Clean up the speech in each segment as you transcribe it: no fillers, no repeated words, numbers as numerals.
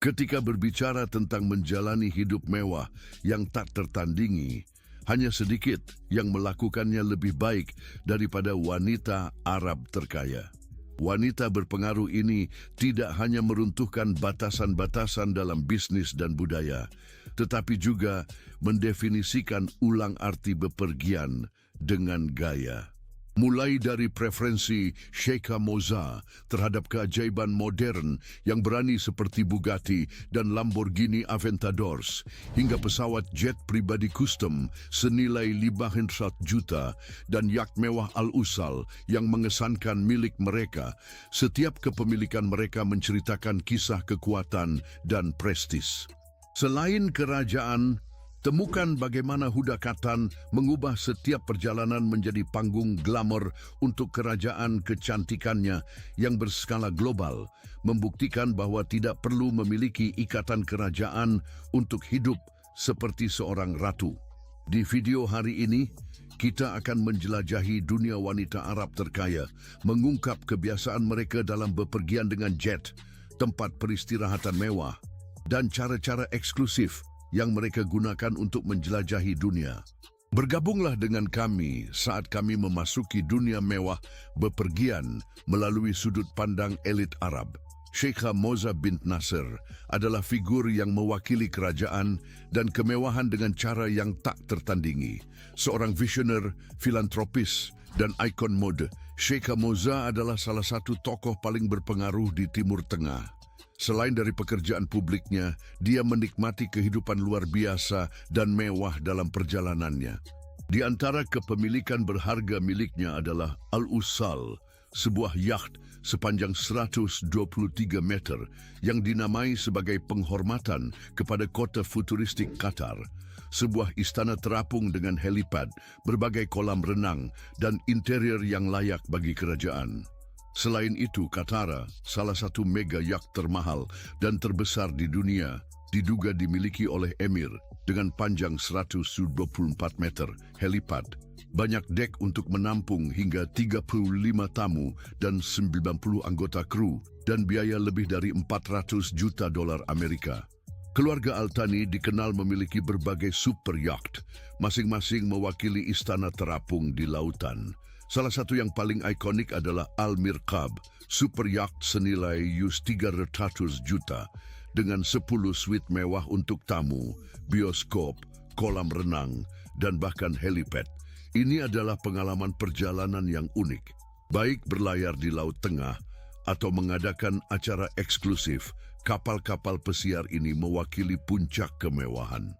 Ketika berbicara tentang menjalani hidup mewah yang tak tertandingi, hanya sedikit yang melakukannya lebih baik daripada wanita Arab terkaya. Wanita berpengaruh ini tidak hanya meruntuhkan batasan-batasan dalam bisnis dan budaya, tetapi juga mendefinisikan ulang arti bepergian dengan gaya. Mulai dari preferensi Sheikha Moza terhadap keajaiban modern yang berani seperti Bugatti dan Lamborghini Aventadors, hingga pesawat jet pribadi custom senilai 500 juta dan yacht mewah Al-Usal yang mengesankan milik mereka, setiap kepemilikan mereka menceritakan kisah kekuatan dan prestis. Selain kerajaan, temukan bagaimana Huda Kattan mengubah setiap perjalanan menjadi panggung glamor untuk kerajaan kecantikannya yang berskala global, membuktikan bahwa tidak perlu memiliki ikatan kerajaan untuk hidup seperti seorang ratu. Di video hari ini, kita akan menjelajahi dunia wanita Arab terkaya, mengungkap kebiasaan mereka dalam bepergian dengan jet, tempat peristirahatan mewah, dan cara-cara eksklusif yang mereka gunakan untuk menjelajahi dunia. Bergabunglah dengan kami saat kami memasuki dunia mewah bepergian melalui sudut pandang elit Arab. Sheikha Moza bint Nasser adalah figur yang mewakili kerajaan dan kemewahan dengan cara yang tak tertandingi. Seorang visioner, filantropis, dan ikon mode, Sheikha Moza adalah salah satu tokoh paling berpengaruh di Timur Tengah. Selain dari pekerjaan publiknya, dia menikmati kehidupan luar biasa dan mewah dalam perjalanannya. Di antara kepemilikan berharga miliknya adalah Al-Usal, sebuah yacht sepanjang 123 meter yang dinamai sebagai penghormatan kepada kota futuristik Qatar. Sebuah istana terapung dengan helipad, berbagai kolam renang, dan interior yang layak bagi kerajaan. Selain itu, Katara, salah satu mega yacht termahal dan terbesar di dunia, diduga dimiliki oleh Emir dengan panjang 124 meter, helipad, banyak dek untuk menampung hingga 35 tamu dan 90 anggota kru, dan biaya lebih dari 400 juta dolar Amerika. Keluarga Al-Thani dikenal memiliki berbagai super yacht, masing-masing mewakili istana terapung di lautan. Salah satu yang paling ikonik adalah Al-Mirqab, super yacht senilai $300 juta, dengan 10 suite mewah untuk tamu, bioskop, kolam renang, dan bahkan helipad. Ini adalah pengalaman perjalanan yang unik, baik berlayar di Laut Tengah atau mengadakan acara eksklusif. Kapal-kapal pesiar ini mewakili puncak kemewahan.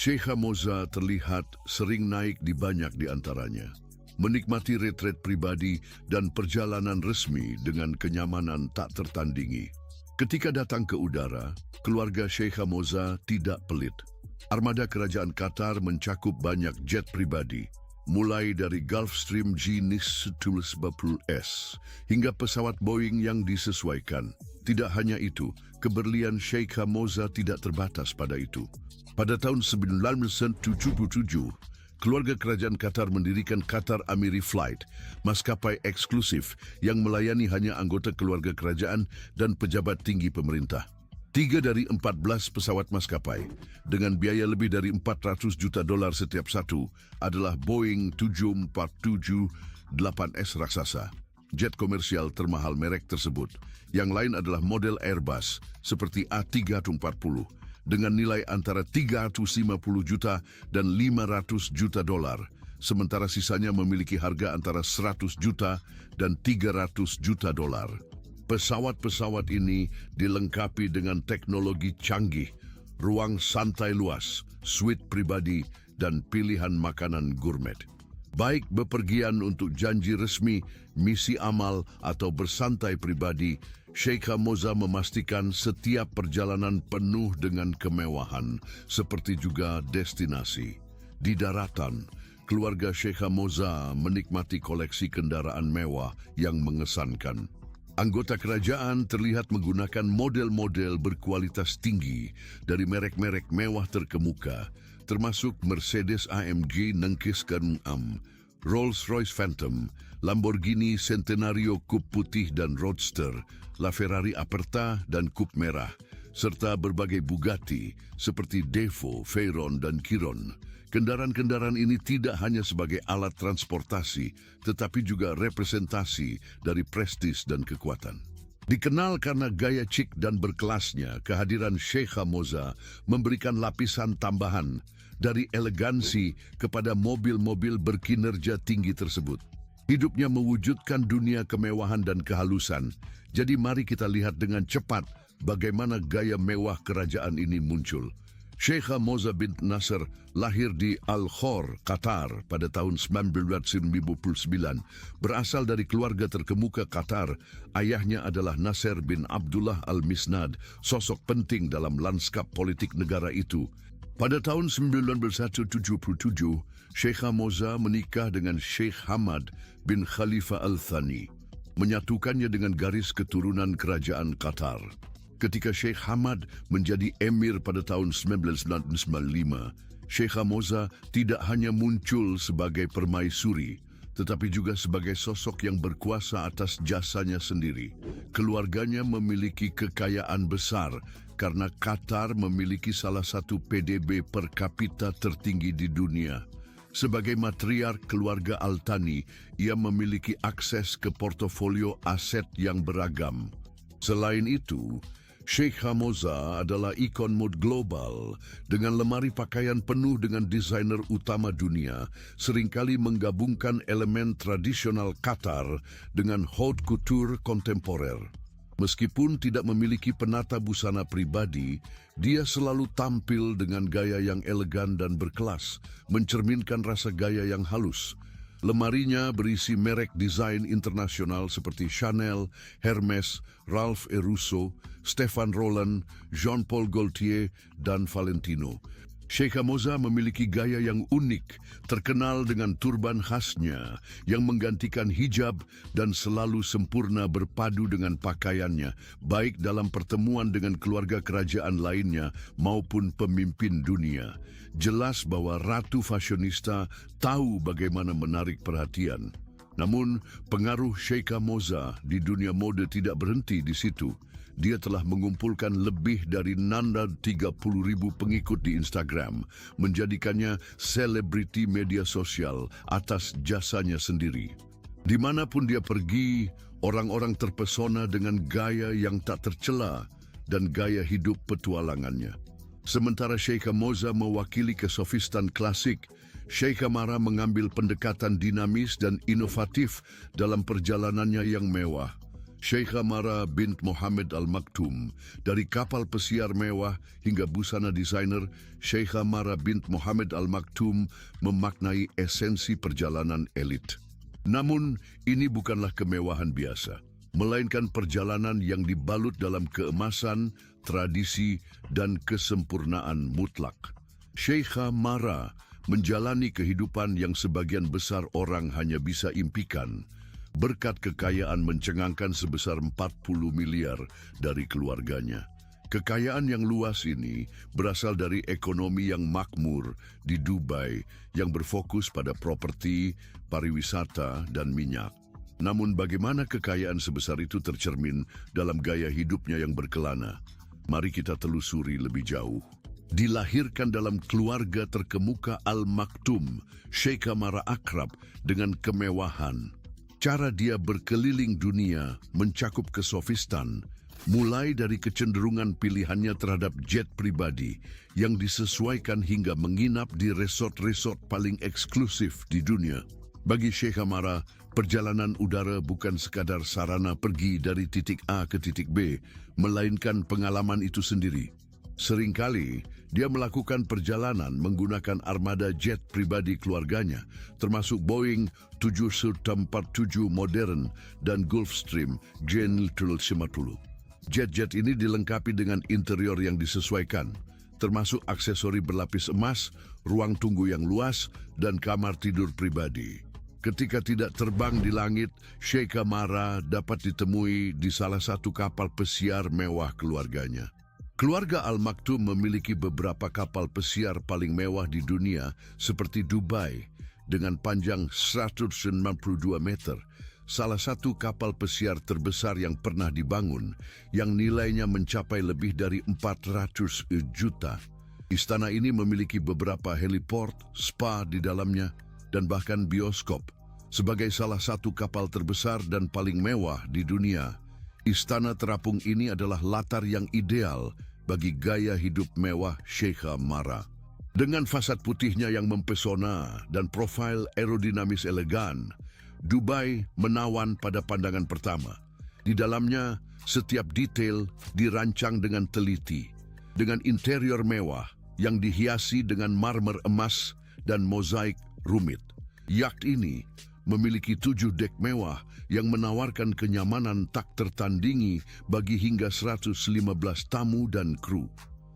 Sheikha Moza terlihat sering naik di banyak di antaranya, menikmati retret pribadi dan perjalanan resmi dengan kenyamanan tak tertandingi. Ketika datang ke udara, keluarga Sheikha Moza tidak pelit. Armada kerajaan Qatar mencakup banyak jet pribadi, mulai dari Gulfstream G-190S hingga pesawat Boeing yang disesuaikan. Tidak hanya itu, keberlian Sheikha Moza tidak terbatas pada itu. Pada tahun 1977, keluarga kerajaan Qatar mendirikan Qatar Amiri Flight, maskapai eksklusif yang melayani hanya anggota keluarga kerajaan dan pejabat tinggi pemerintah. 3 dari 14 pesawat maskapai, dengan biaya lebih dari 400 juta dolar setiap satu, adalah Boeing 747-8S raksasa, jet komersial termahal merek tersebut. Yang lain adalah model Airbus seperti A340, dengan nilai antara 350 juta dan 500 juta dolar, sementara sisanya memiliki harga antara 100 juta dan 300 juta dolar. Pesawat-pesawat ini dilengkapi dengan teknologi canggih, ruang santai luas, suite pribadi, dan pilihan makanan gourmet. Baik bepergian untuk janji resmi, misi amal, atau bersantai pribadi, Sheikha Moza memastikan setiap perjalanan penuh dengan kemewahan, seperti juga destinasi. Di daratan, keluarga Sheikha Moza menikmati koleksi kendaraan mewah yang mengesankan. Anggota kerajaan terlihat menggunakan model-model berkualitas tinggi dari merek-merek mewah terkemuka, termasuk Mercedes-AMG Nengkis Ke-6, Rolls-Royce Phantom, Lamborghini Centenario Coupe Putih dan Roadster, LaFerrari Aperta dan Coupe Merah, serta berbagai Bugatti seperti Devo, Veyron, dan Chiron. Kendaraan-kendaraan ini tidak hanya sebagai alat transportasi, tetapi juga representasi dari prestis dan kekuatan. Dikenal karena gaya cik dan berkelasnya, kehadiran Sheikha Moza memberikan lapisan tambahan dari elegansi kepada mobil-mobil berkinerja tinggi tersebut. Hidupnya mewujudkan dunia kemewahan dan kehalusan. Jadi mari kita lihat dengan cepat bagaimana gaya mewah kerajaan ini muncul. Sheikha Moza bint Nasser lahir di Al-Khor, Qatar pada tahun 1999. Berasal dari keluarga terkemuka Qatar, ayahnya adalah Nasser bin Abdullah Al-Misnad, sosok penting dalam lanskap politik negara itu. Pada tahun 1977, Sheikha Moza menikah dengan Sheikh Hamad bin Khalifa Al-Thani, menyatukannya dengan garis keturunan kerajaan Qatar. Ketika Sheikh Hamad menjadi emir pada tahun 1995, Sheikha Moza tidak hanya muncul sebagai permaisuri, tetapi juga sebagai sosok yang berkuasa atas jasanya sendiri. Keluarganya memiliki kekayaan besar karena Qatar memiliki salah satu PDB per kapita tertinggi di dunia. Sebagai matriark keluarga Al-Thani, ia memiliki akses ke portofolio aset yang beragam. Selain itu, Sheikha Moza adalah ikon mode global dengan lemari pakaian penuh dengan desainer utama dunia, seringkali menggabungkan elemen tradisional Qatar dengan haute couture kontemporer. Meskipun tidak memiliki penata busana pribadi, dia selalu tampil dengan gaya yang elegan dan berkelas, mencerminkan rasa gaya yang halus. Lemarinya berisi merek desain internasional seperti Chanel, Hermes, Ralph Russo, Stefan Roland, Jean-Paul Gaultier, dan Valentino. Sheikha Moza memiliki gaya yang unik, terkenal dengan turban khasnya yang menggantikan hijab dan selalu sempurna berpadu dengan pakaiannya, baik dalam pertemuan dengan keluarga kerajaan lainnya maupun pemimpin dunia. Jelas bahwa ratu fashionista tahu bagaimana menarik perhatian. Namun, pengaruh Sheikha Moza di dunia mode tidak berhenti di situ. Dia telah mengumpulkan lebih dari 30.000 pengikut di Instagram, menjadikannya selebriti media sosial atas jasanya sendiri. Dimanapun dia pergi, orang-orang terpesona dengan gaya yang tak tercela dan gaya hidup petualangannya. Sementara Sheikha Moza mewakili kesofistan klasik, Sheikha Mara mengambil pendekatan dinamis dan inovatif dalam perjalanannya yang mewah. Sheikha Mara bint Mohammed Al-Maktoum, dari kapal pesiar mewah hingga busana desainer, Sheikha Mara bint Mohammed Al-Maktoum memaknai esensi perjalanan elit. Namun, ini bukanlah kemewahan biasa, melainkan perjalanan yang dibalut dalam keemasan, tradisi, dan kesempurnaan mutlak. Sheikha Mara menjalani kehidupan yang sebagian besar orang hanya bisa impikan, berkat kekayaan mencengangkan sebesar 40 miliar dari keluarganya. Kekayaan yang luas ini berasal dari ekonomi yang makmur di Dubai yang berfokus pada properti, pariwisata, dan minyak. Namun bagaimana kekayaan sebesar itu tercermin dalam gaya hidupnya yang berkelana? Mari kita telusuri lebih jauh. Dilahirkan dalam keluarga terkemuka Al-Maktoum, Sheikha Mara akrab dengan kemewahan. Cara dia berkeliling dunia mencakup kesofistan, mulai dari kecenderungan pilihannya terhadap jet pribadi yang disesuaikan hingga menginap di resort-resort paling eksklusif di dunia. Bagi Sheikha Mara, perjalanan udara bukan sekadar sarana pergi dari titik A ke titik B, melainkan pengalaman itu sendiri. Seringkali, dia melakukan perjalanan menggunakan armada jet pribadi keluarganya, termasuk Boeing 747 modern dan Gulfstream G350. Jet-jet ini dilengkapi dengan interior yang disesuaikan, termasuk aksesori berlapis emas, ruang tunggu yang luas, dan kamar tidur pribadi. Ketika tidak terbang di langit, Sheikha Mara dapat ditemui di salah satu kapal pesiar mewah keluarganya. Keluarga Al-Maktoum memiliki beberapa kapal pesiar paling mewah di dunia seperti Dubai dengan panjang 192 meter, salah satu kapal pesiar terbesar yang pernah dibangun, yang nilainya mencapai lebih dari 400 juta. Istana ini memiliki beberapa heliport, spa di dalamnya, dan bahkan bioskop. Sebagai salah satu kapal terbesar dan paling mewah di dunia, istana terapung ini adalah latar yang ideal bagi gaya hidup mewah Sheikha Mara. Dengan fasad putihnya yang mempesona dan profil aerodinamis elegan, Dubai menawan pada pandangan pertama. Di dalamnya, setiap detail dirancang dengan teliti, dengan interior mewah yang dihiasi dengan marmer emas dan mozaik rumit. Yacht ini memiliki 7 dek mewah yang menawarkan kenyamanan tak tertandingi bagi hingga 115 tamu dan kru.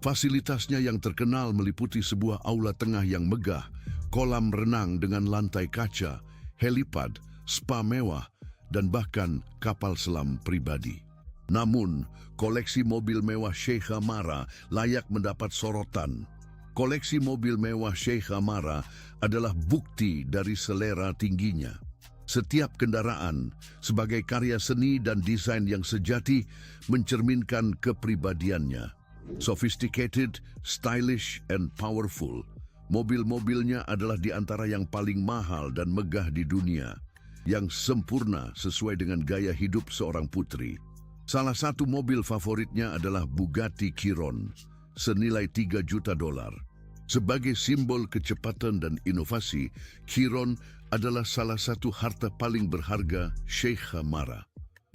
Fasilitasnya yang terkenal meliputi sebuah aula tengah yang megah, kolam renang dengan lantai kaca, helipad, spa mewah, dan bahkan kapal selam pribadi. Namun, koleksi mobil mewah Sheikha Mara layak mendapat sorotan. Koleksi mobil mewah Sheikha Mara adalah bukti dari selera tingginya. Setiap kendaraan, sebagai karya seni dan desain yang sejati, mencerminkan kepribadiannya. Sophisticated, stylish, and powerful, mobil-mobilnya adalah di antara yang paling mahal dan megah di dunia, yang sempurna sesuai dengan gaya hidup seorang putri. Salah satu mobil favoritnya adalah Bugatti Chiron, senilai $3 juta. Sebagai simbol kecepatan dan inovasi, Chiron adalah salah satu harta paling berharga Sheikha Mara.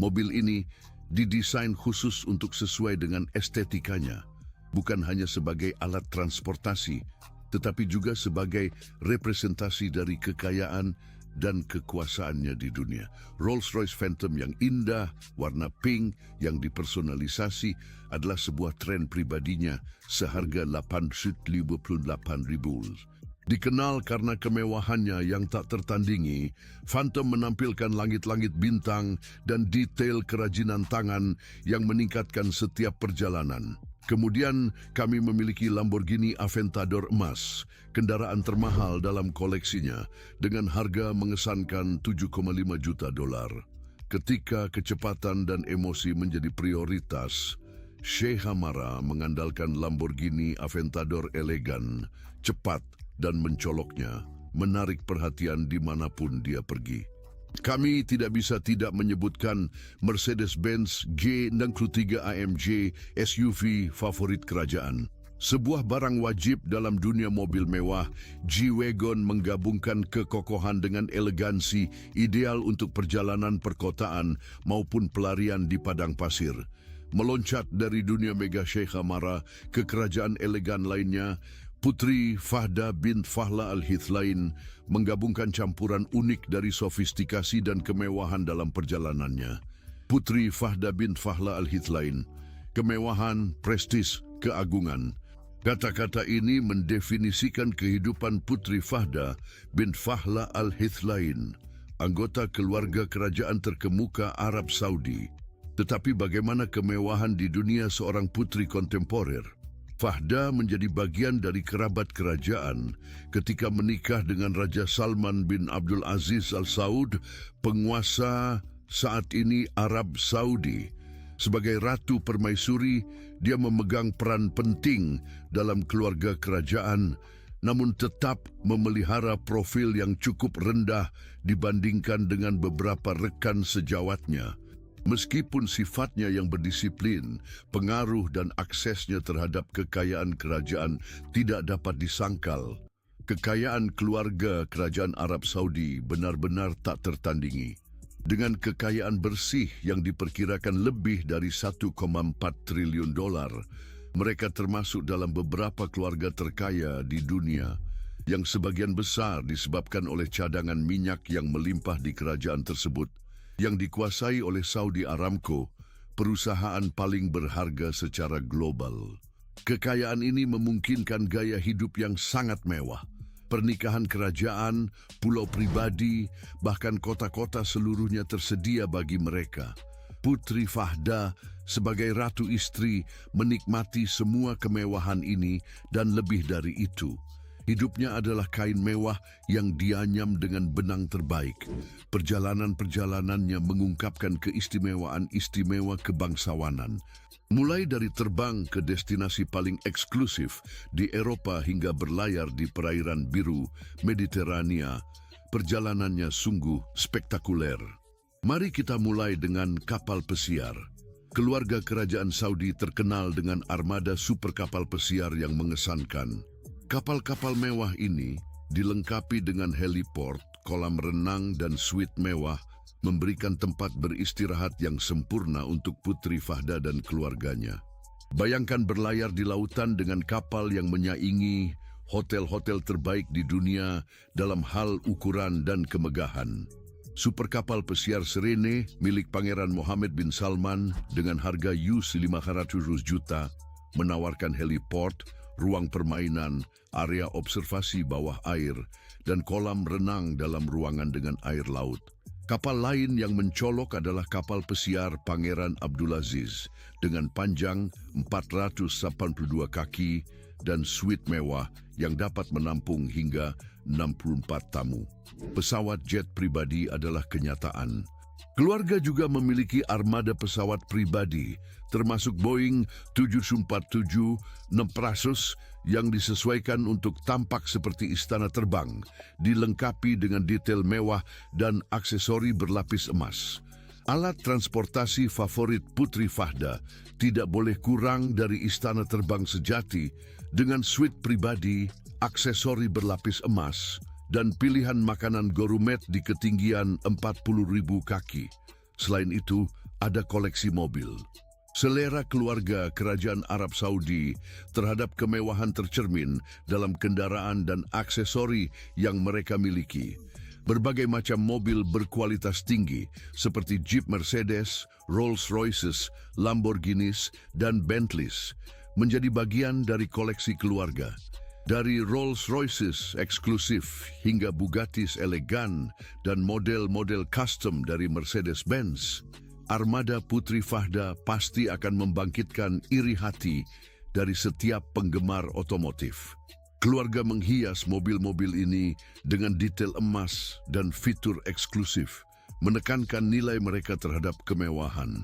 Mobil ini didesain khusus untuk sesuai dengan estetikanya, bukan hanya sebagai alat transportasi, tetapi juga sebagai representasi dari kekayaan dan kekuasaannya di dunia. Rolls-Royce Phantom yang indah, warna pink yang dipersonalisasi adalah sebuah tren pribadinya seharga $858.000. Dikenal karena kemewahannya yang tak tertandingi, Phantom menampilkan langit-langit bintang dan detail kerajinan tangan yang meningkatkan setiap perjalanan. Kemudian kami memiliki Lamborghini Aventador emas, kendaraan termahal dalam koleksinya, dengan harga mengesankan $7,5 juta. Ketika kecepatan dan emosi menjadi prioritas, Sheikha Mara mengandalkan Lamborghini Aventador elegan, cepat, dan mencoloknya, menarik perhatian dimanapun dia pergi. Kami tidak bisa tidak menyebutkan Mercedes-Benz G63 AMG SUV favorit kerajaan. Sebuah barang wajib dalam dunia mobil mewah, G-Wagon menggabungkan kekokohan dengan elegansi, ideal untuk perjalanan perkotaan maupun pelarian di padang pasir. Meloncat dari dunia mega Sheikha Mara ke kerajaan elegan lainnya, Putri Fahda bint Fahla Al-Hithlain menggabungkan campuran unik dari sofistikasi dan kemewahan dalam perjalanannya. Putri Fahda bint Fahla Al-Hithlain, kemewahan, prestis, keagungan. Kata-kata ini mendefinisikan kehidupan Putri Fahda bint Fahla Al-Hithlain, anggota keluarga kerajaan terkemuka Arab Saudi. Tetapi bagaimana kemewahan di dunia seorang putri kontemporer? Fahda menjadi bagian dari kerabat kerajaan ketika menikah dengan Raja Salman bin Abdul Aziz Al Saud, penguasa saat ini Arab Saudi. Sebagai Ratu Permaisuri, dia memegang peran penting dalam keluarga kerajaan, namun tetap memelihara profil yang cukup rendah dibandingkan dengan beberapa rekan sejawatnya. Meskipun sifatnya yang berdisiplin, pengaruh dan aksesnya terhadap kekayaan kerajaan tidak dapat disangkal, kekayaan keluarga kerajaan Arab Saudi benar-benar tak tertandingi. Dengan kekayaan bersih yang diperkirakan lebih dari $1,4 triliun, mereka termasuk dalam beberapa keluarga terkaya di dunia, yang sebagian besar disebabkan oleh cadangan minyak yang melimpah di kerajaan tersebut, yang dikuasai oleh Saudi Aramco, perusahaan paling berharga secara global. Kekayaan ini memungkinkan gaya hidup yang sangat mewah. Pernikahan kerajaan, pulau pribadi, bahkan kota-kota seluruhnya tersedia bagi mereka. Putri Fahda sebagai ratu istri menikmati semua kemewahan ini dan lebih dari itu. Hidupnya adalah kain mewah yang dianyam dengan benang terbaik. Perjalanan-perjalanannya mengungkapkan keistimewaan istimewa kebangsawanan. Mulai dari terbang ke destinasi paling eksklusif di Eropa hingga berlayar di perairan biru Mediterania, perjalanannya sungguh spektakuler. Mari kita mulai dengan kapal pesiar. Keluarga kerajaan Saudi terkenal dengan armada super kapal pesiar yang mengesankan. Kapal-kapal mewah ini dilengkapi dengan heliport, kolam renang dan suite mewah, memberikan tempat beristirahat yang sempurna untuk Putri Fahda dan keluarganya. Bayangkan berlayar di lautan dengan kapal yang menyaingi hotel-hotel terbaik di dunia dalam hal ukuran dan kemegahan. Super kapal pesiar Serene milik Pangeran Mohammed bin Salman dengan harga US$500 juta menawarkan heliport, ruang permainan, area observasi bawah air, dan kolam renang dalam ruangan dengan air laut. Kapal lain yang mencolok adalah kapal pesiar Pangeran Abdulaziz dengan panjang 482 kaki dan suite mewah yang dapat menampung hingga 64 tamu. Pesawat jet pribadi adalah kenyataan. Keluarga juga memiliki armada pesawat pribadi, termasuk Boeing 747 Neprasus yang disesuaikan untuk tampak seperti istana terbang, dilengkapi dengan detail mewah dan aksesori berlapis emas. Alat transportasi favorit Putri Fahda tidak boleh kurang dari istana terbang sejati dengan suite pribadi, aksesori berlapis emas, dan pilihan makanan gourmet di ketinggian 40.000 kaki. Selain itu, ada koleksi mobil. Selera keluarga Kerajaan Arab Saudi terhadap kemewahan tercermin dalam kendaraan dan aksesori yang mereka miliki. Berbagai macam mobil berkualitas tinggi seperti Jeep Mercedes, Rolls-Royces, Lamborghinis, dan Bentleys menjadi bagian dari koleksi keluarga. Dari Rolls-Royces eksklusif hingga Bugattis elegan dan model-model custom dari Mercedes-Benz, armada Putri Fahda pasti akan membangkitkan iri hati dari setiap penggemar otomotif. Keluarga menghias mobil-mobil ini dengan detail emas dan fitur eksklusif, menekankan nilai mereka terhadap kemewahan.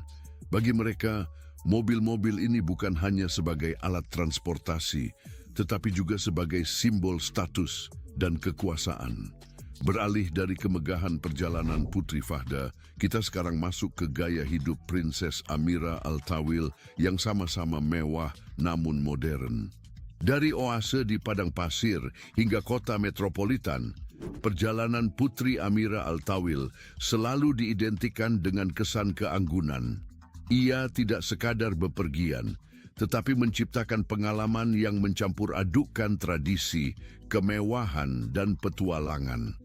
Bagi mereka, mobil-mobil ini bukan hanya sebagai alat transportasi, tetapi juga sebagai simbol status dan kekuasaan. Beralih dari kemegahan perjalanan Putri Fahda, kita sekarang masuk ke gaya hidup Princess Amira Al Tawil yang sama-sama mewah namun modern. Dari oase di padang pasir hingga kota metropolitan, perjalanan Putri Amira Al Tawil selalu diidentikan dengan kesan keanggunan. Ia tidak sekadar bepergian, tetapi menciptakan pengalaman yang mencampur adukkan tradisi, kemewahan, dan petualangan.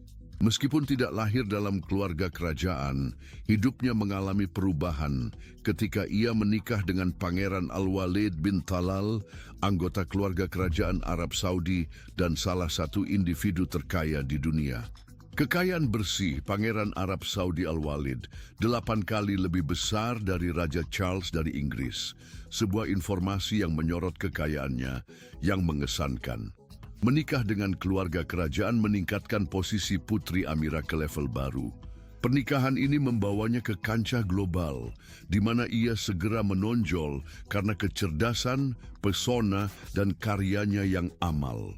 Meskipun tidak lahir dalam keluarga kerajaan, hidupnya mengalami perubahan ketika ia menikah dengan Pangeran Al-Walid bin Talal, anggota keluarga kerajaan Arab Saudi dan salah satu individu terkaya di dunia. Kekayaan bersih Pangeran Arab Saudi Al-Walid 8 kali lebih besar dari Raja Charles dari Inggris, sebuah informasi yang menyorot kekayaannya yang mengesankan. Menikah dengan keluarga kerajaan meningkatkan posisi Putri Amira ke level baru. Pernikahan ini membawanya ke kancah global, di mana ia segera menonjol karena kecerdasan, pesona, dan karyanya yang amal.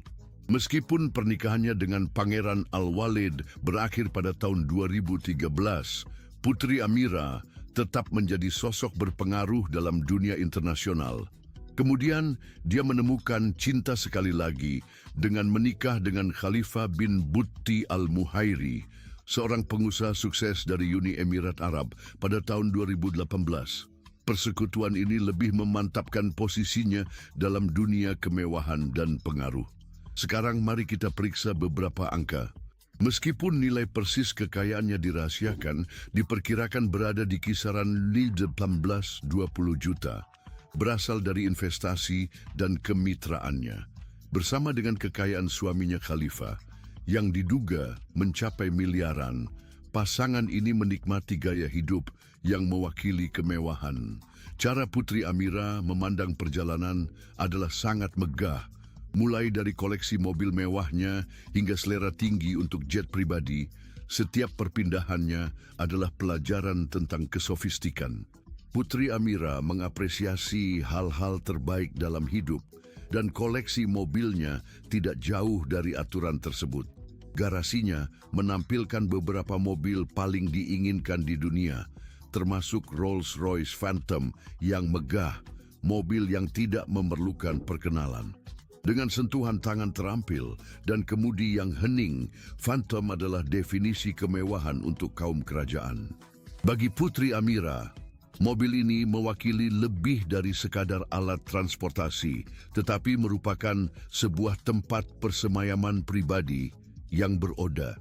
Meskipun pernikahannya dengan Pangeran Al-Walid berakhir pada tahun 2013, Putri Amira tetap menjadi sosok berpengaruh dalam dunia internasional. Kemudian, dia menemukan cinta sekali lagi dengan menikah dengan Khalifah bin Butti Al-Muhairi, seorang pengusaha sukses dari Uni Emirat Arab pada tahun 2018. Persekutuan ini lebih memantapkan posisinya dalam dunia kemewahan dan pengaruh. Sekarang mari kita periksa beberapa angka. Meskipun nilai persis kekayaannya dirahasiakan, diperkirakan berada di kisaran 18-20 juta. Berasal dari investasi dan kemitraannya. Bersama dengan kekayaan suaminya Khalifah, yang diduga mencapai miliaran, pasangan ini menikmati gaya hidup yang mewakili kemewahan. Cara Putri Amira memandang perjalanan adalah sangat megah, Mulai dari koleksi mobil mewahnya hingga selera tinggi untuk jet pribadi, setiap perpindahannya adalah pelajaran tentang kesofistikan. Putri Amira mengapresiasi hal-hal terbaik dalam hidup dan koleksi mobilnya tidak jauh dari aturan tersebut. Garasinya menampilkan beberapa mobil paling diinginkan di dunia, termasuk Rolls-Royce Phantom yang megah, mobil yang tidak memerlukan perkenalan. Dengan sentuhan tangan terampil dan kemudi yang hening, Phantom adalah definisi kemewahan untuk kaum kerajaan. Bagi Putri Amira, mobil ini mewakili lebih dari sekadar alat transportasi, tetapi merupakan sebuah tempat persemayaman pribadi yang beroda.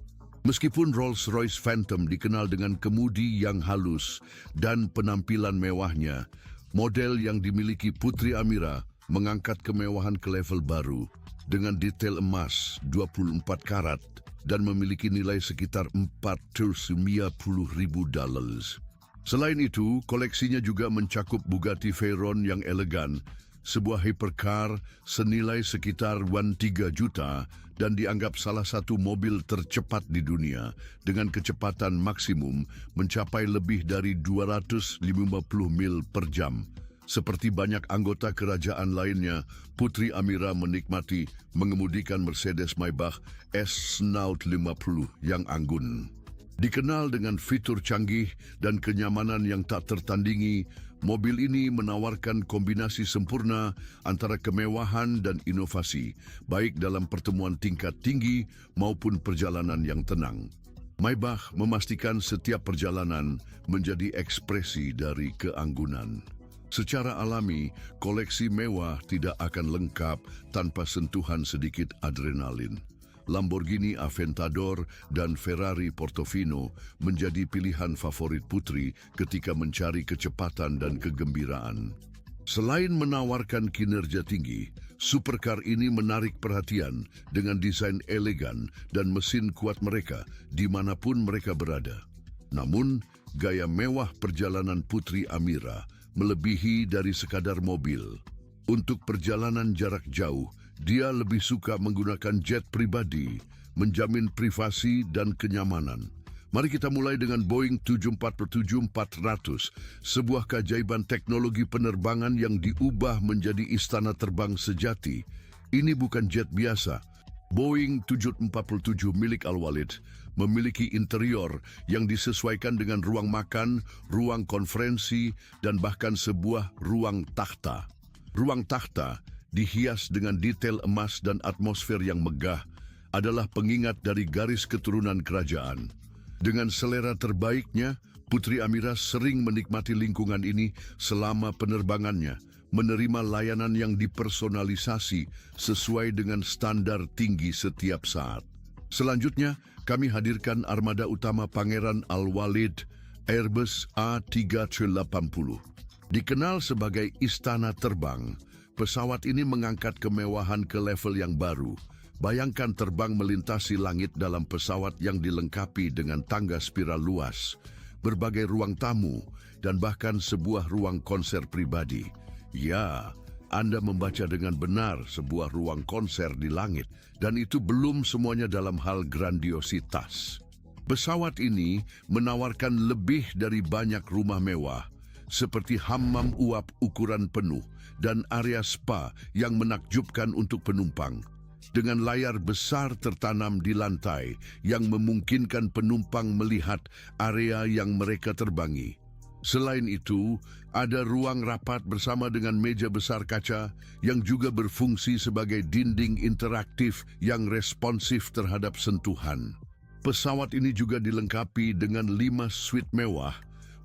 Meskipun Rolls-Royce Phantom dikenal dengan kemudi yang halus dan penampilan mewahnya, model yang dimiliki Putri Amira mengangkat kemewahan ke level baru dengan detail emas 24 karat dan memiliki nilai sekitar $490,000. Selain itu, koleksinya juga mencakup Bugatti Veyron yang elegan, sebuah hypercar senilai sekitar $3 juta dan dianggap salah satu mobil tercepat di dunia dengan kecepatan maksimum mencapai lebih dari 250 mil per jam. Seperti banyak anggota kerajaan lainnya, Putri Amira menikmati mengemudikan Mercedes-Maybach S-50 yang anggun. Dikenal dengan fitur canggih dan kenyamanan yang tak tertandingi, mobil ini menawarkan kombinasi sempurna antara kemewahan dan inovasi, baik dalam pertemuan tingkat tinggi maupun perjalanan yang tenang. Maybach memastikan setiap perjalanan menjadi ekspresi dari keanggunan. Secara alami, koleksi mewah tidak akan lengkap tanpa sentuhan sedikit adrenalin. Lamborghini Aventador dan Ferrari Portofino menjadi pilihan favorit Putri ketika mencari kecepatan dan kegembiraan. Selain menawarkan kinerja tinggi, supercar ini menarik perhatian dengan desain elegan dan mesin kuat mereka dimanapun mereka berada. Namun, gaya mewah perjalanan Putri Amira melebihi dari sekadar mobil. Untuk perjalanan jarak jauh, dia lebih suka menggunakan jet pribadi, menjamin privasi dan kenyamanan. Mari kita mulai dengan Boeing 747-400, sebuah keajaiban teknologi penerbangan yang diubah menjadi istana terbang sejati. Ini bukan jet biasa. Boeing 747 milik Al-Walid memiliki interior yang disesuaikan dengan ruang makan, ruang konferensi, dan bahkan sebuah ruang takhta. Ruang takhta, dihias dengan detail emas dan atmosfer yang megah, adalah pengingat dari garis keturunan kerajaan. Dengan selera terbaiknya, Putri Amira sering menikmati lingkungan ini selama penerbangannya, menerima layanan yang dipersonalisasi sesuai dengan standar tinggi setiap saat. Selanjutnya, kami hadirkan armada utama Pangeran Al-Walid, Airbus A380. Dikenal sebagai istana terbang, pesawat ini mengangkat kemewahan ke level yang baru. Bayangkan terbang melintasi langit dalam pesawat yang dilengkapi dengan tangga spiral luas, berbagai ruang tamu, dan bahkan sebuah ruang konser pribadi. Ya, Anda membaca dengan benar sebuah ruang konser di langit, dan itu belum semuanya dalam hal grandiositas. Pesawat ini menawarkan lebih dari banyak rumah mewah, seperti hammam uap ukuran penuh dan area spa yang menakjubkan untuk penumpang. Dengan layar besar tertanam di lantai yang memungkinkan penumpang melihat area yang mereka terbangi. Selain itu, ada ruang rapat bersama dengan meja besar kaca yang juga berfungsi sebagai dinding interaktif yang responsif terhadap sentuhan. Pesawat ini juga dilengkapi dengan 5 suite mewah,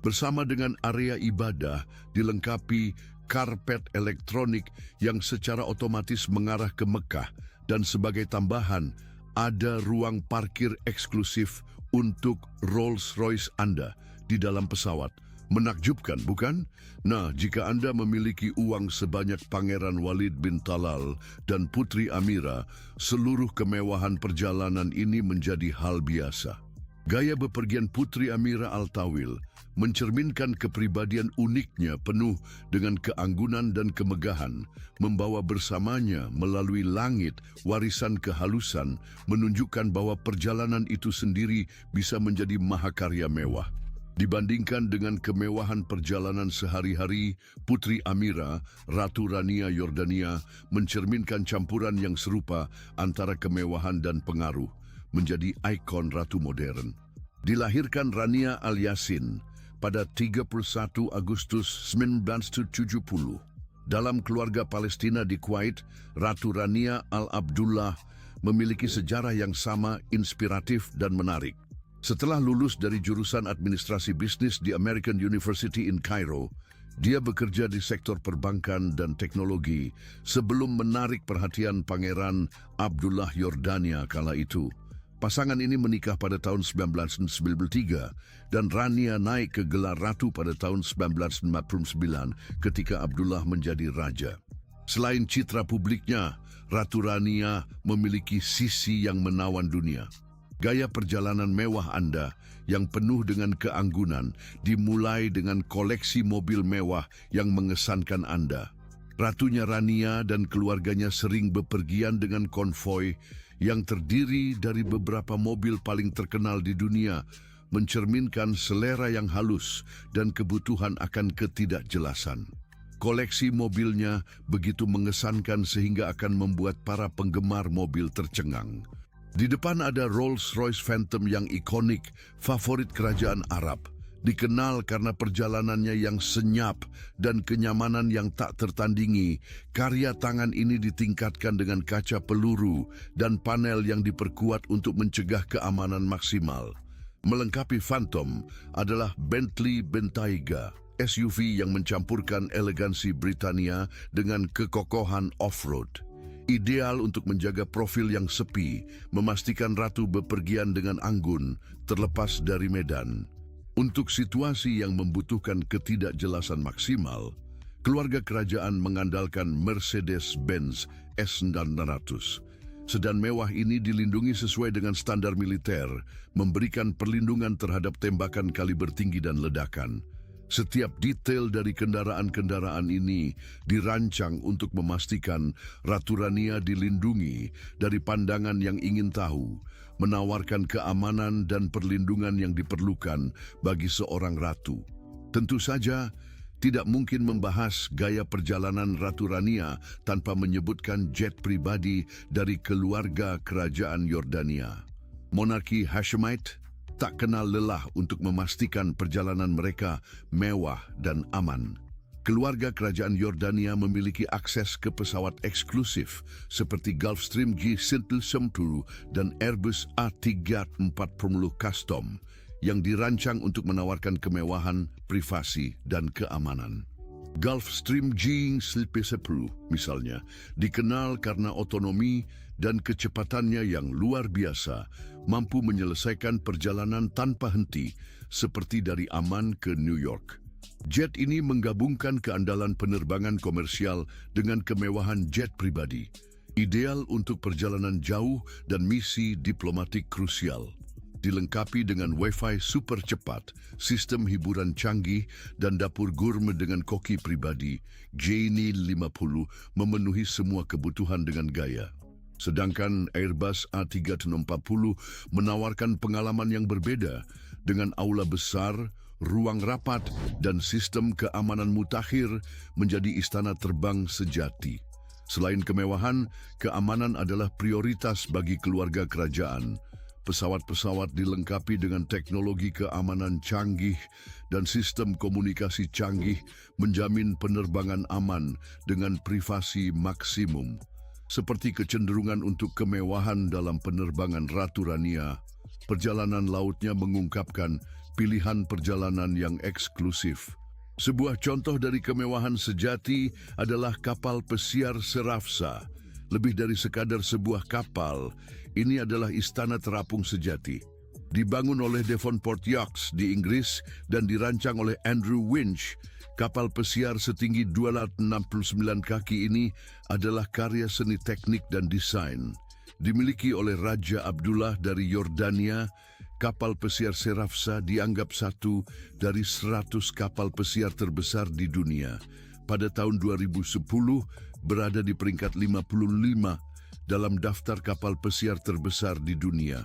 bersama dengan area ibadah dilengkapi karpet elektronik yang secara otomatis mengarah ke Mekah, dan sebagai tambahan, ada ruang parkir eksklusif untuk Rolls-Royce Anda di dalam pesawat. Menakjubkan, bukan? Nah, jika Anda memiliki uang sebanyak Pangeran Walid bin Talal dan Putri Amira, seluruh kemewahan perjalanan ini menjadi hal biasa. Gaya bepergian Putri Amira Al-Tawil mencerminkan kepribadian uniknya penuh dengan keanggunan dan kemegahan, membawa bersamanya melalui langit warisan kehalusan, menunjukkan bahwa perjalanan itu sendiri bisa menjadi mahakarya mewah. Dibandingkan dengan kemewahan perjalanan sehari-hari, Putri Amira, Ratu Rania Yordania, mencerminkan campuran yang serupa antara kemewahan dan pengaruh, menjadi ikon ratu modern. Dilahirkan Rania Al-Yassin pada 31 Agustus 1970. Dalam keluarga Palestina di Kuwait, Ratu Rania Al-Abdullah memiliki sejarah yang sama, inspiratif dan menarik. Setelah lulus dari jurusan administrasi bisnis di American University in Cairo, dia bekerja di sektor perbankan dan teknologi sebelum menarik perhatian Pangeran Abdullah Yordania kala itu. Pasangan ini menikah pada tahun 1993 dan Rania naik ke gelar ratu pada tahun 1959 ketika Abdullah menjadi raja. Selain citra publiknya, Ratu Rania memiliki sisi yang menawan dunia. Gaya perjalanan mewah Anda yang penuh dengan keanggunan dimulai dengan koleksi mobil mewah yang mengesankan Anda. Ratunya Rania dan keluarganya sering bepergian dengan konvoi yang terdiri dari beberapa mobil paling terkenal di dunia, mencerminkan selera yang halus dan kebutuhan akan ketidakjelasan. Koleksi mobilnya begitu mengesankan sehingga akan membuat para penggemar mobil tercengang. Di depan ada Rolls-Royce Phantom yang ikonik, favorit kerajaan Arab. Dikenal karena perjalanannya yang senyap dan kenyamanan yang tak tertandingi. Karya tangan ini ditingkatkan dengan kaca peluru dan panel yang diperkuat untuk mencegah keamanan maksimal. Melengkapi Phantom adalah Bentley Bentayga, SUV yang mencampurkan elegansi Britania dengan kekokohan off-road. Ideal untuk menjaga profil yang sepi, memastikan ratu bepergian dengan anggun, terlepas dari medan. Untuk situasi yang membutuhkan ketidakjelasan maksimal, keluarga kerajaan mengandalkan Mercedes-Benz S900. Sedan mewah ini dilindungi sesuai dengan standar militer, memberikan perlindungan terhadap tembakan kaliber tinggi dan ledakan. Setiap detail dari kendaraan-kendaraan ini dirancang untuk memastikan Ratu Rania dilindungi dari pandangan yang ingin tahu, menawarkan keamanan dan perlindungan yang diperlukan bagi seorang ratu. Tentu saja, tidak mungkin membahas gaya perjalanan Ratu Rania tanpa menyebutkan jet pribadi dari keluarga kerajaan Yordania. Monarki Hashemite tak kenal lelah untuk memastikan perjalanan mereka mewah dan aman. Keluarga kerajaan Yordania memiliki akses ke pesawat eksklusif seperti Gulfstream G110 dan Airbus A340 Custom yang dirancang untuk menawarkan kemewahan, privasi, dan keamanan. Gulfstream G110 misalnya dikenal karena otonomi dan kecepatannya yang luar biasa, mampu menyelesaikan perjalanan tanpa henti seperti dari Amman ke New York. Jet ini menggabungkan keandalan penerbangan komersial dengan kemewahan jet pribadi, ideal untuk perjalanan jauh dan misi diplomatik krusial. Dilengkapi dengan Wi-Fi super cepat, sistem hiburan canggih, dan dapur gourmet dengan koki pribadi, Genie 50 memenuhi semua kebutuhan dengan gaya. Sedangkan Airbus A340 menawarkan pengalaman yang berbeda dengan aula besar, ruang rapat, dan sistem keamanan mutakhir menjadi istana terbang sejati. Selain kemewahan, keamanan adalah prioritas bagi keluarga kerajaan. Pesawat-pesawat dilengkapi dengan teknologi keamanan canggih dan sistem komunikasi canggih menjamin penerbangan aman dengan privasi maksimum. Seperti kecenderungan untuk kemewahan dalam penerbangan Ratu Rania, perjalanan lautnya mengungkapkan pilihan perjalanan yang eksklusif. Sebuah contoh dari kemewahan sejati adalah kapal pesiar Serafsa. Lebih dari sekadar sebuah kapal, ini adalah istana terapung sejati. Dibangun oleh Devonport Yachts di Inggris dan dirancang oleh Andrew Winch, kapal pesiar setinggi 269 kaki ini adalah karya seni teknik dan desain. Dimiliki oleh Raja Abdullah dari Yordania kapal pesiar Serafsa dianggap satu dari 100 kapal pesiar terbesar di dunia. Pada tahun 2010, berada di peringkat 55 dalam daftar kapal pesiar terbesar di dunia.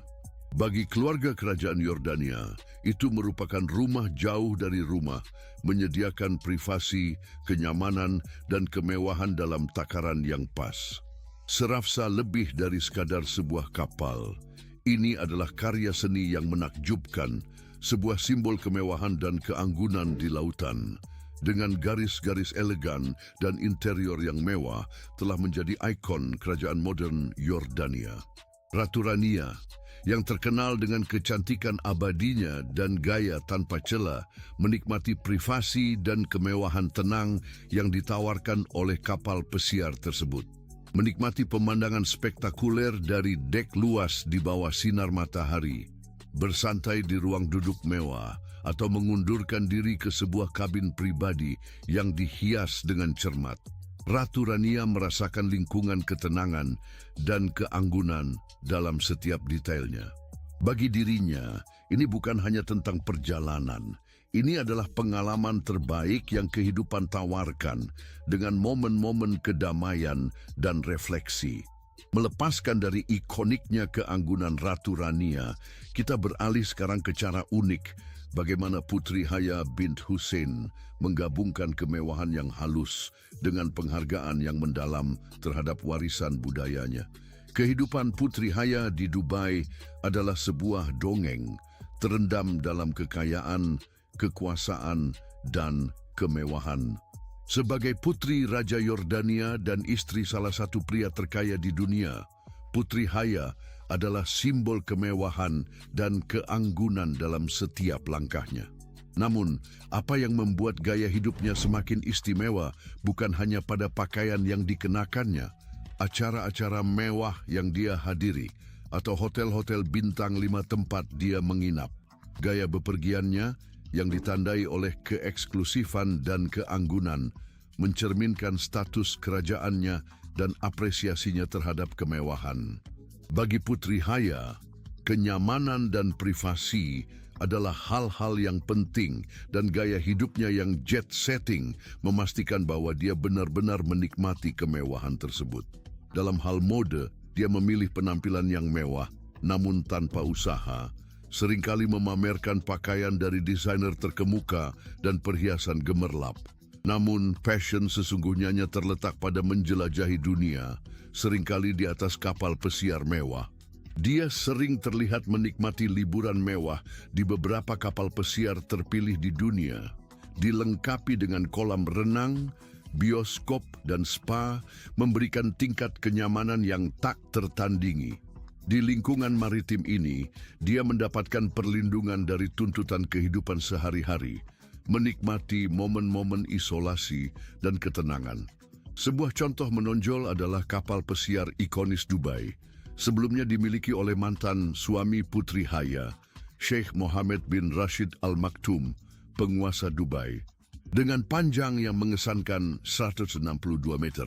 Bagi keluarga kerajaan Yordania, itu merupakan rumah jauh dari rumah, menyediakan privasi, kenyamanan, dan kemewahan dalam takaran yang pas. Serafsa lebih dari sekadar sebuah kapal. Ini adalah karya seni yang menakjubkan, sebuah simbol kemewahan dan keanggunan di lautan. Dengan garis-garis elegan dan interior yang mewah, telah menjadi ikon kerajaan modern Yordania. Ratu Rania, yang terkenal dengan kecantikan abadinya dan gaya tanpa celah, menikmati privasi dan kemewahan tenang yang ditawarkan oleh kapal pesiar tersebut. Menikmati pemandangan spektakuler dari dek luas di bawah sinar matahari, bersantai di ruang duduk mewah, atau mengundurkan diri ke sebuah kabin pribadi yang dihias dengan cermat. Ratu Rania merasakan lingkungan ketenangan dan keanggunan dalam setiap detailnya. Bagi dirinya, ini bukan hanya tentang perjalanan. Ini adalah pengalaman terbaik yang kehidupan tawarkan dengan momen-momen kedamaian dan refleksi. Melepaskan dari ikoniknya keanggunan Ratu Rania, kita beralih sekarang ke cara unik bagaimana Putri Haya bint Hussein menggabungkan kemewahan yang halus dengan penghargaan yang mendalam terhadap warisan budayanya. Kehidupan Putri Haya di Dubai adalah sebuah dongeng, terendam dalam kekayaan, kekuasaan, dan kemewahan. Sebagai putri Raja Yordania dan istri salah satu pria terkaya di dunia, Putri Haya adalah simbol kemewahan dan keanggunan dalam setiap langkahnya. Namun, apa yang membuat gaya hidupnya semakin istimewa bukan hanya pada pakaian yang dikenakannya, acara-acara mewah yang dia hadiri, atau hotel-hotel bintang 5 tempat dia menginap. Gaya bepergiannya yang ditandai oleh keeksklusifan dan keanggunan mencerminkan status kerajaannya dan apresiasinya terhadap kemewahan. Bagi Putri Haya, kenyamanan dan privasi adalah hal-hal yang penting dan gaya hidupnya yang jet setting memastikan bahwa dia benar-benar menikmati kemewahan tersebut. Dalam hal mode, dia memilih penampilan yang mewah, namun tanpa usaha, seringkali memamerkan pakaian dari desainer terkemuka dan perhiasan gemerlap. Namun, fashion sesungguhnya terletak pada menjelajahi dunia, seringkali di atas kapal pesiar mewah. Dia sering terlihat menikmati liburan mewah di beberapa kapal pesiar terpilih di dunia, dilengkapi dengan kolam renang, bioskop, dan spa, memberikan tingkat kenyamanan yang tak tertandingi. Di lingkungan maritim ini, dia mendapatkan perlindungan dari tuntutan kehidupan sehari-hari, menikmati momen-momen isolasi dan ketenangan. Sebuah contoh menonjol adalah kapal pesiar ikonis Dubai, sebelumnya dimiliki oleh mantan suami Putri Haya, Sheikh Mohammed bin Rashid Al Maktoum, penguasa Dubai. Dengan panjang yang mengesankan 162 meter,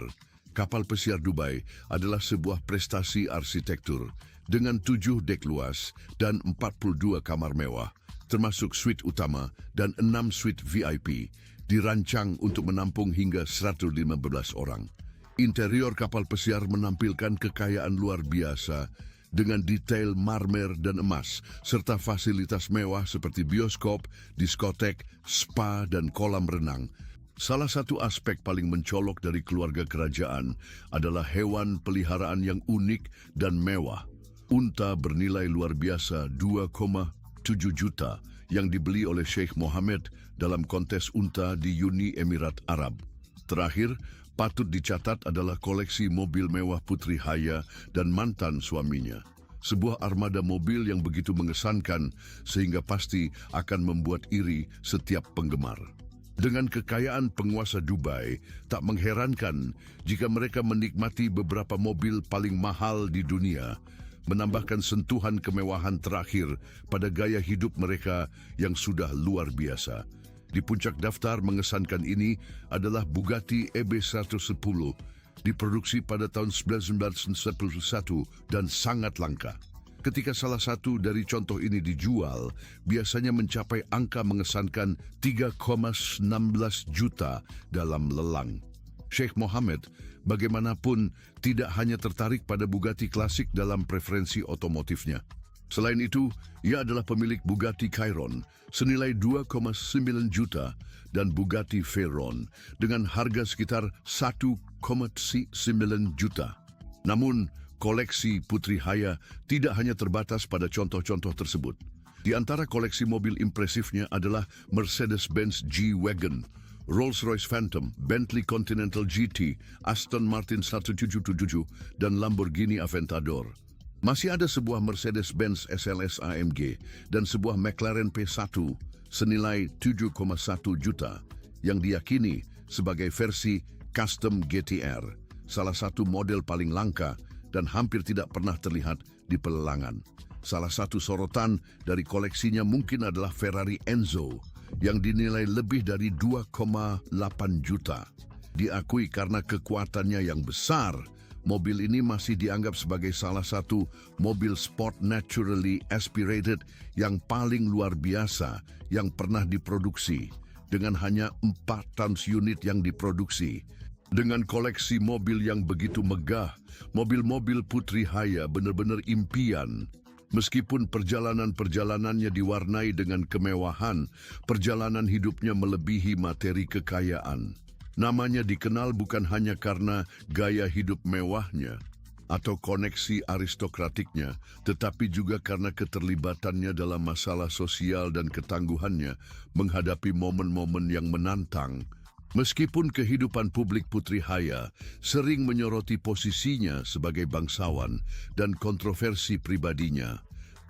kapal pesiar Dubai adalah sebuah prestasi arsitektur dengan 7 dek luas dan 42 kamar mewah, termasuk suite utama dan 6 suite VIP, dirancang untuk menampung hingga 115 orang. Interior kapal pesiar menampilkan kekayaan luar biasa dengan detail marmer dan emas, serta fasilitas mewah seperti bioskop, diskotek, spa, dan kolam renang. Salah satu aspek paling mencolok dari keluarga kerajaan adalah hewan peliharaan yang unik dan mewah. Unta bernilai luar biasa 2,7 juta yang dibeli oleh Sheikh Mohammed dalam kontes unta di Uni Emirat Arab. Terakhir, patut dicatat adalah koleksi mobil mewah Putri Haya dan mantan suaminya. Sebuah armada mobil yang begitu mengesankan sehingga pasti akan membuat iri setiap penggemar. Dengan kekayaan penguasa Dubai, tak mengherankan jika mereka menikmati beberapa mobil paling mahal di dunia, menambahkan sentuhan kemewahan terakhir pada gaya hidup mereka yang sudah luar biasa. Di puncak daftar mengesankan ini adalah Bugatti EB110, diproduksi pada tahun 1991 dan sangat langka. Ketika salah satu dari contoh ini dijual, biasanya mencapai angka mengesankan 3,16 juta dalam lelang. Sheikh Mohammed bagaimanapun tidak hanya tertarik pada Bugatti klasik dalam preferensi otomotifnya. Selain itu, ia adalah pemilik Bugatti Chiron senilai 2,9 juta dan Bugatti Veyron dengan harga sekitar 1,9 juta. Namun, koleksi Putri Haya tidak hanya terbatas pada contoh-contoh tersebut. Di antara koleksi mobil impresifnya adalah Mercedes-Benz G-Wagon, Rolls-Royce Phantom, Bentley Continental GT, Aston Martin 1777, dan Lamborghini Aventador. Masih ada sebuah Mercedes-Benz SLS AMG dan sebuah McLaren P1 senilai 7,1 juta yang diyakini sebagai versi Custom GTR, salah satu model paling langka dan hampir tidak pernah terlihat di pelelangan. Salah satu sorotan dari koleksinya mungkin adalah Ferrari Enzo yang dinilai lebih dari 2,8 juta. Diakui karena kekuatannya yang besar, mobil ini masih dianggap sebagai salah satu mobil sport naturally aspirated yang paling luar biasa yang pernah diproduksi, dengan hanya 4 unit yang diproduksi. Dengan koleksi mobil yang begitu megah, mobil-mobil Putri Haya benar-benar impian. Meskipun perjalanan-perjalanannya diwarnai dengan kemewahan, perjalanan hidupnya melebihi materi kekayaan. Namanya dikenal bukan hanya karena gaya hidup mewahnya atau koneksi aristokratiknya, tetapi juga karena keterlibatannya dalam masalah sosial dan ketangguhannya menghadapi momen-momen yang menantang. Meskipun kehidupan publik Putri Haya sering menyoroti posisinya sebagai bangsawan dan kontroversi pribadinya,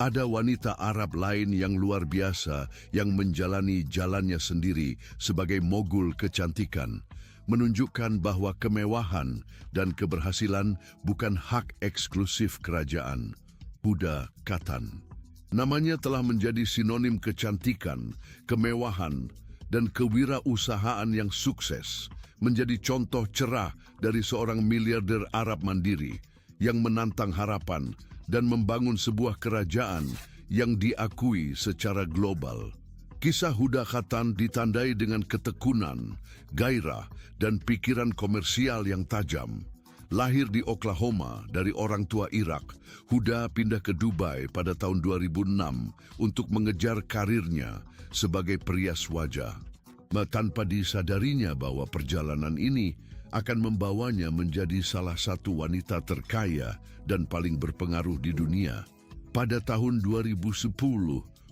ada wanita Arab lain yang luar biasa yang menjalani jalannya sendiri sebagai mogul kecantikan, menunjukkan bahwa kemewahan dan keberhasilan bukan hak eksklusif kerajaan. Huda Katan. Namanya telah menjadi sinonim kecantikan, kemewahan, dan kewirausahaan yang sukses, menjadi contoh cerah dari seorang miliarder Arab mandiri yang menantang harapan dan membangun sebuah kerajaan yang diakui secara global. Kisah Huda Katan ditandai dengan ketekunan, gairah, dan pikiran komersial yang tajam. Lahir di Oklahoma dari orang tua Irak, Huda pindah ke Dubai pada tahun 2006 untuk mengejar karirnya sebagai perias wajah. Tanpa disadarinya bahwa perjalanan ini akan membawanya menjadi salah satu wanita terkaya dan paling berpengaruh di dunia. Pada tahun 2010,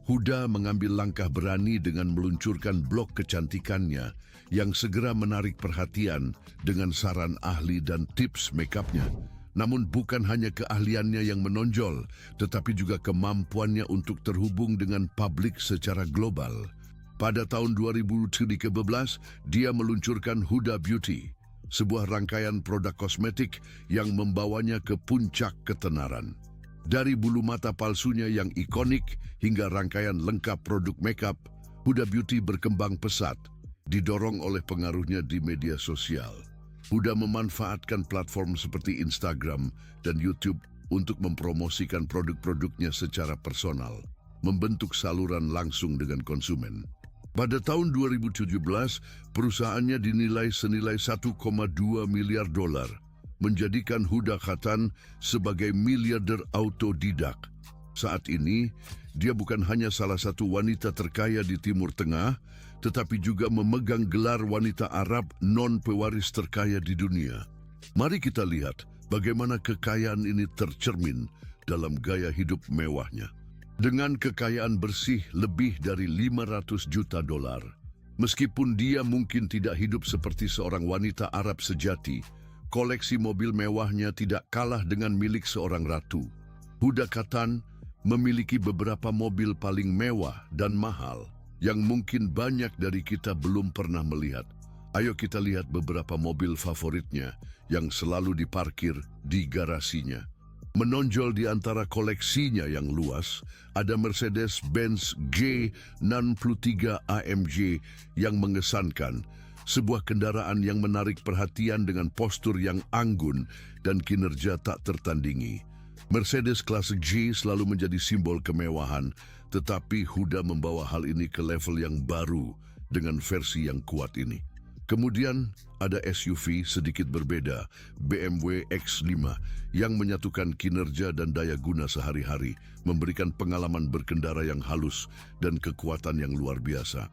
Huda mengambil langkah berani dengan meluncurkan blog kecantikannya yang segera menarik perhatian dengan saran ahli dan tips makeupnya. Namun bukan hanya keahliannya yang menonjol, tetapi juga kemampuannya untuk terhubung dengan publik secara global. Pada tahun 2013, dia meluncurkan Huda Beauty, sebuah rangkaian produk kosmetik yang membawanya ke puncak ketenaran. Dari bulu mata palsunya yang ikonik hingga rangkaian lengkap produk makeup, Huda Beauty berkembang pesat, didorong oleh pengaruhnya di media sosial. Huda memanfaatkan platform seperti Instagram dan YouTube untuk mempromosikan produk-produknya secara personal, membentuk saluran langsung dengan konsumen. Pada tahun 2017, perusahaannya dinilai senilai 1,2 miliar dolar, menjadikan Huda Katan sebagai miliarder autodidak. Saat ini, dia bukan hanya salah satu wanita terkaya di Timur Tengah, tetapi juga memegang gelar wanita Arab non-pewaris terkaya di dunia. Mari kita lihat bagaimana kekayaan ini tercermin dalam gaya hidup mewahnya. Dengan kekayaan bersih lebih dari 500 juta dolar, meskipun dia mungkin tidak hidup seperti seorang wanita Arab sejati, koleksi mobil mewahnya tidak kalah dengan milik seorang ratu. Huda Katan memiliki beberapa mobil paling mewah dan mahal yang mungkin banyak dari kita belum pernah melihat. Ayo kita lihat beberapa mobil favoritnya yang selalu diparkir di garasinya. Menonjol di antara koleksinya yang luas, ada Mercedes-Benz G63 AMG yang mengesankan, sebuah kendaraan yang menarik perhatian dengan postur yang anggun dan kinerja tak tertandingi. Mercedes Classe G selalu menjadi simbol kemewahan, tetapi Huda membawa hal ini ke level yang baru dengan versi yang kuat ini. Kemudian ada SUV sedikit berbeda, BMW X5, yang menyatukan kinerja dan daya guna sehari-hari, memberikan pengalaman berkendara yang halus dan kekuatan yang luar biasa.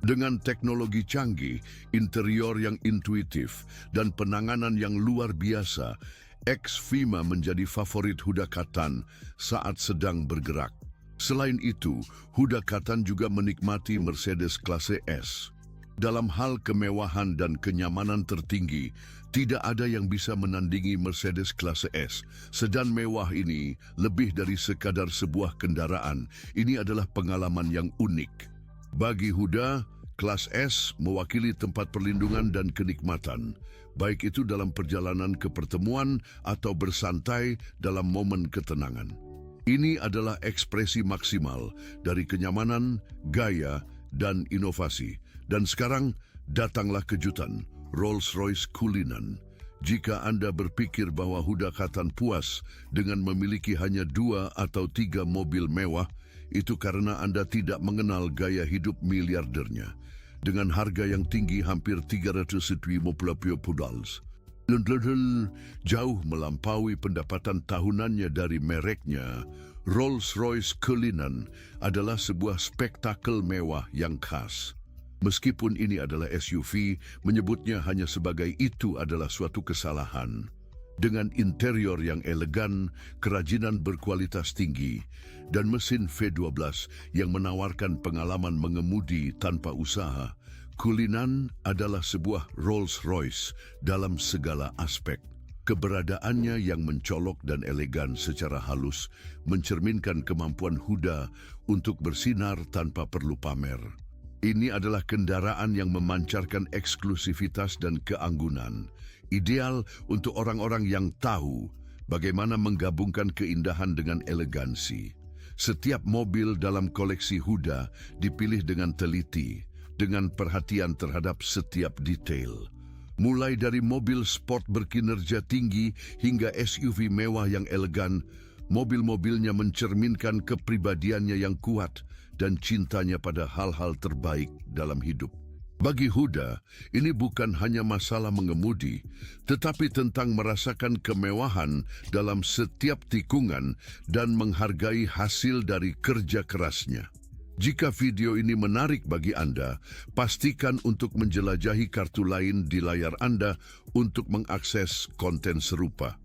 Dengan teknologi canggih, interior yang intuitif, dan penanganan yang luar biasa, X5 menjadi favorit Huda Katan saat sedang bergerak. Selain itu, Huda Katan juga menikmati Mercedes Classe S. Dalam hal kemewahan dan kenyamanan tertinggi, tidak ada yang bisa menandingi Mercedes Classe S. Sedan mewah ini lebih dari sekadar sebuah kendaraan. Ini adalah pengalaman yang unik. Bagi Huda, Classe S mewakili tempat perlindungan dan kenikmatan, baik itu dalam perjalanan ke pertemuan atau bersantai dalam momen ketenangan. Ini adalah ekspresi maksimal dari kenyamanan, gaya, dan inovasi. Dan sekarang, datanglah kejutan, Rolls-Royce Cullinan. Jika Anda berpikir bahwa Huda Katan puas dengan memiliki hanya 2 atau 3 mobil mewah, itu karena Anda tidak mengenal gaya hidup miliardernya. Dengan harga yang tinggi hampir 350 dolar. Jauh melampaui pendapatan tahunannya dari mereknya, Rolls-Royce Cullinan adalah sebuah spektakel mewah yang khas. Meskipun ini adalah SUV, menyebutnya hanya sebagai itu adalah suatu kesalahan. Dengan interior yang elegan, kerajinan berkualitas tinggi, dan mesin V12 yang menawarkan pengalaman mengemudi tanpa usaha, Cullinan adalah sebuah Rolls-Royce dalam segala aspek. Keberadaannya yang mencolok dan elegan secara halus mencerminkan kemampuan Huda untuk bersinar tanpa perlu pamer. Ini adalah kendaraan yang memancarkan eksklusivitas dan keanggunan, ideal untuk orang-orang yang tahu bagaimana menggabungkan keindahan dengan elegansi. Setiap mobil dalam koleksi Huda dipilih dengan teliti, dengan perhatian terhadap setiap detail. Mulai dari mobil sport berkinerja tinggi hingga SUV mewah yang elegan, mobil-mobilnya mencerminkan kepribadiannya yang kuat dan cintanya pada hal-hal terbaik dalam hidup. Bagi Huda, ini bukan hanya masalah mengemudi, tetapi tentang merasakan kemewahan dalam setiap tikungan dan menghargai hasil dari kerja kerasnya. Jika video ini menarik bagi Anda, pastikan untuk menjelajahi kartu lain di layar Anda untuk mengakses konten serupa.